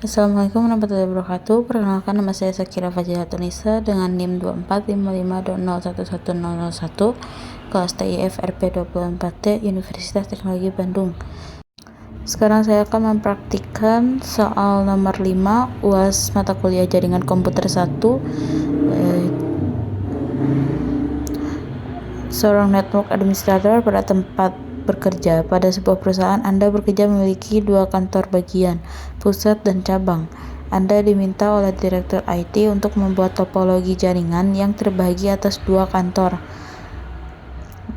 Assalamualaikum warahmatullahi wabarakatuh. Perkenalkan, nama saya Sakira Fajihatunisa dengan NIM 245520110001, kelas TIF RP24T, Universitas Teknologi Bandung. Sekarang saya akan mempraktikkan soal nomor 5 UAS mata kuliah jaringan komputer 1. Seorang network administrator pada tempat bekerja. Pada sebuah perusahaan, Anda bekerja memiliki 2 kantor bagian, pusat dan cabang. Anda diminta oleh direktur IT untuk membuat topologi jaringan yang terbagi atas 2 kantor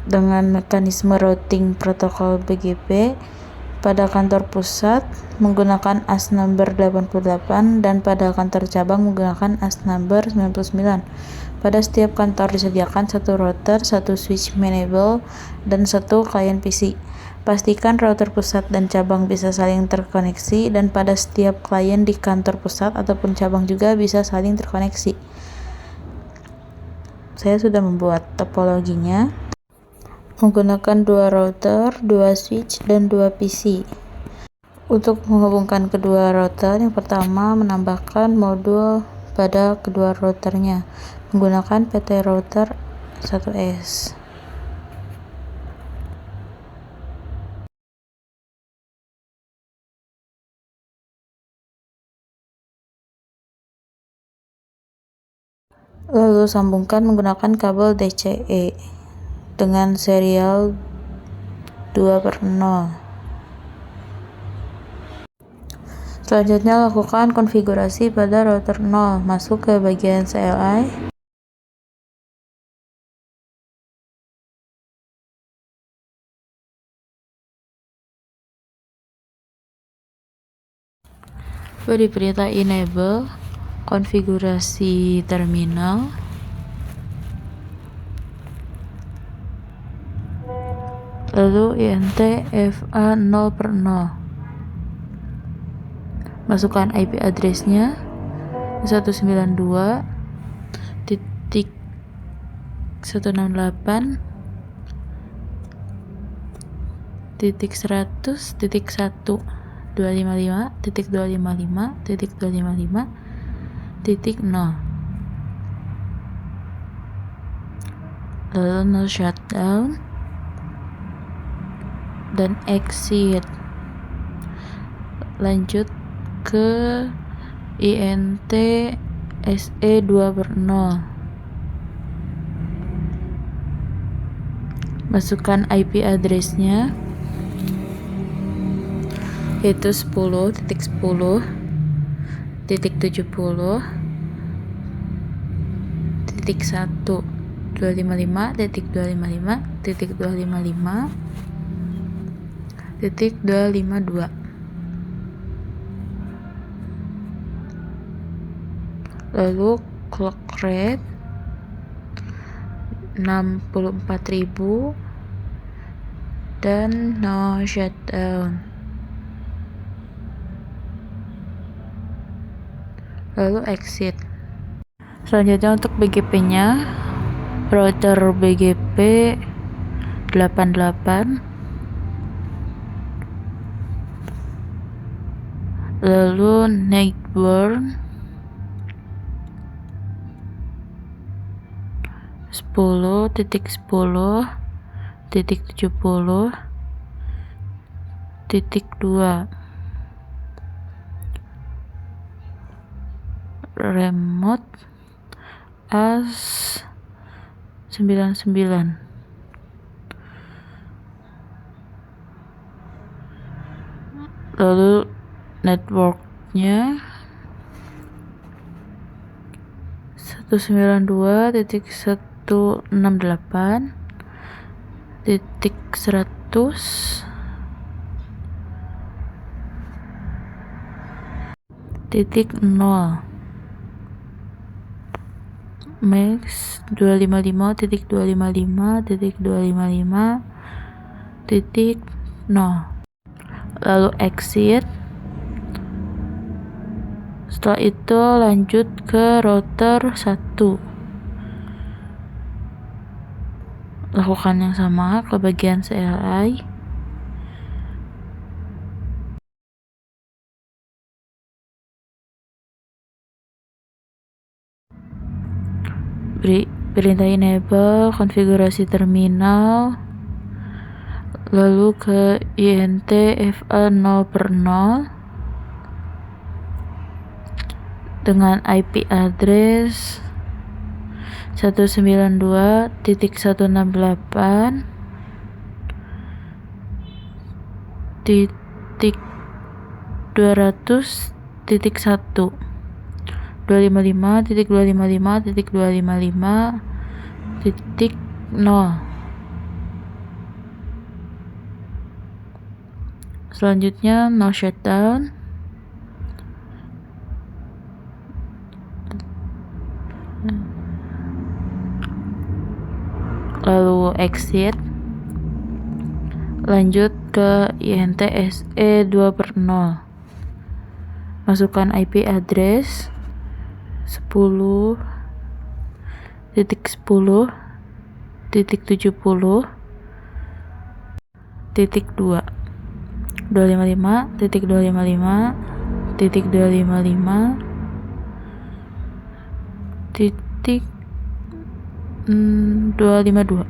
dengan mekanisme routing protokol BGP. Pada kantor pusat menggunakan AS number 88 dan pada kantor cabang menggunakan AS number 99. Pada setiap kantor disediakan 1 router, 1 switch enable, dan 1 klien PC. Pastikan router pusat dan cabang bisa saling terkoneksi, dan pada setiap klien di kantor pusat ataupun cabang juga bisa saling terkoneksi. Saya sudah membuat topologinya menggunakan 2 router, 2 switch, dan 2 PC. Untuk menghubungkan kedua router, yang pertama menambahkan modul pada kedua routernya menggunakan PT router 1S. Lalu sambungkan menggunakan kabel DCE dengan serial 2/0. Selanjutnya lakukan konfigurasi pada router 0. Masuk ke bagian CLI. Beri perintah enable konfigurasi terminal. Lalu INT FA 0/0. Masukkan IP address-nya 192.168.100.255.255.255.0. Lalu no shutdown dan exit. Lanjut ke INT SE 2/0. Masukkan IP address-nya yaitu 10.10.70.255.255.255.252. Lalu clock rate 64.000 dan no shutdown. Lalu exit. Selanjutnya untuk BGP-nya, router BGP 88, lalu network 10.10.70.2, remote AS 99. Lalu networknya 192.168.100.0. max 255.255.255.0. lalu exit. Setelah itu lanjut ke router 1. Lakukan yang sama ke bagian CLI. perintah enable konfigurasi terminal, lalu ke int fa 0/0 dengan IP address 192.168.200.1 255.255.255.0. Selanjutnya no shutdown, lalu exit, lanjut ke int se 2/0, masukkan IP address 10.10.70.2 255.255.252.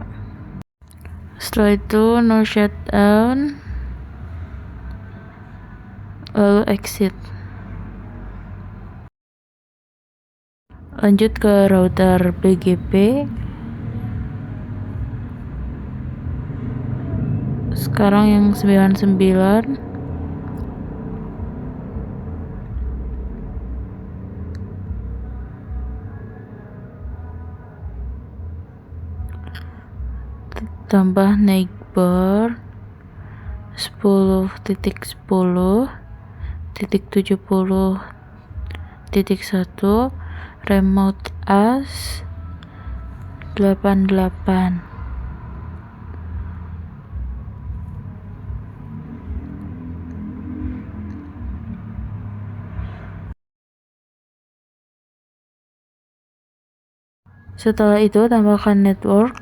Setelah itu no shutdown, lalu exit, lanjut ke router BGP. Sekarang yang 99, tambah neighbor 10.10.70.1 remote as 88. Setelah itu tambahkan network,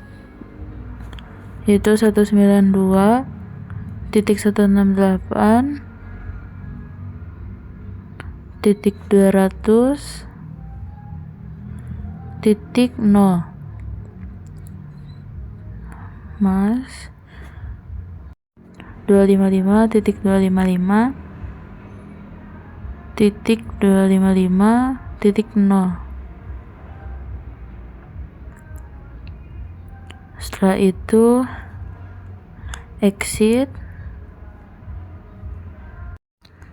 yaitu 198.168.200.0 mas 255.255.255.0. Setelah itu exit.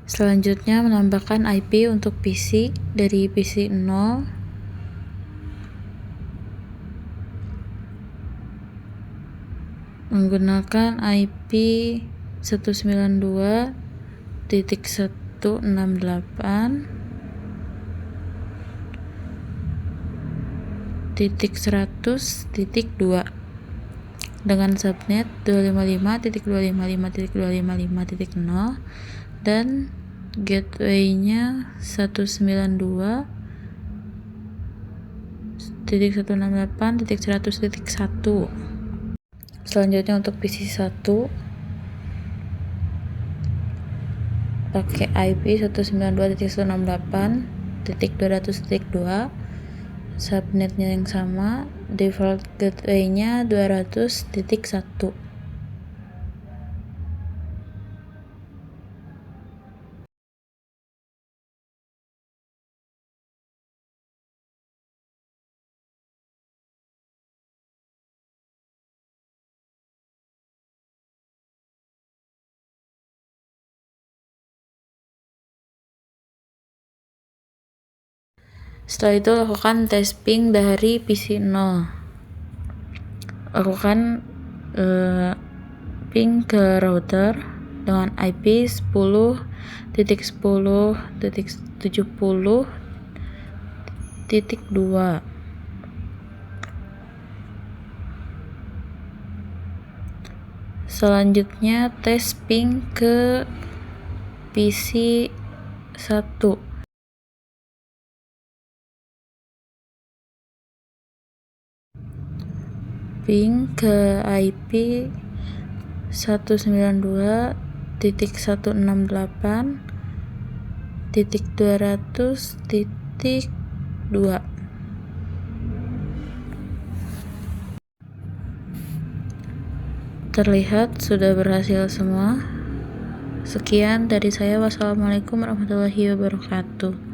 Selanjutnya menambahkan IP untuk PC dari PC 0 menggunakan IP 192.168.100.2 dengan subnet 255.255.255.0 dan gateway-nya 192.168.100.1. Selanjutnya untuk PC 1 pakai IP 192.168.200.2, subnetnya yang sama, default gateway-nya 200.1. Setelah itu lakukan tes ping dari PC 0. Lakukan ping ke router dengan IP 10.10.70.2. Selanjutnya tes ping ke PC 1. Ping ke IP 192.168.200.2. terlihat sudah berhasil semua. Sekian dari saya. Wassalamualaikum warahmatullahi wabarakatuh.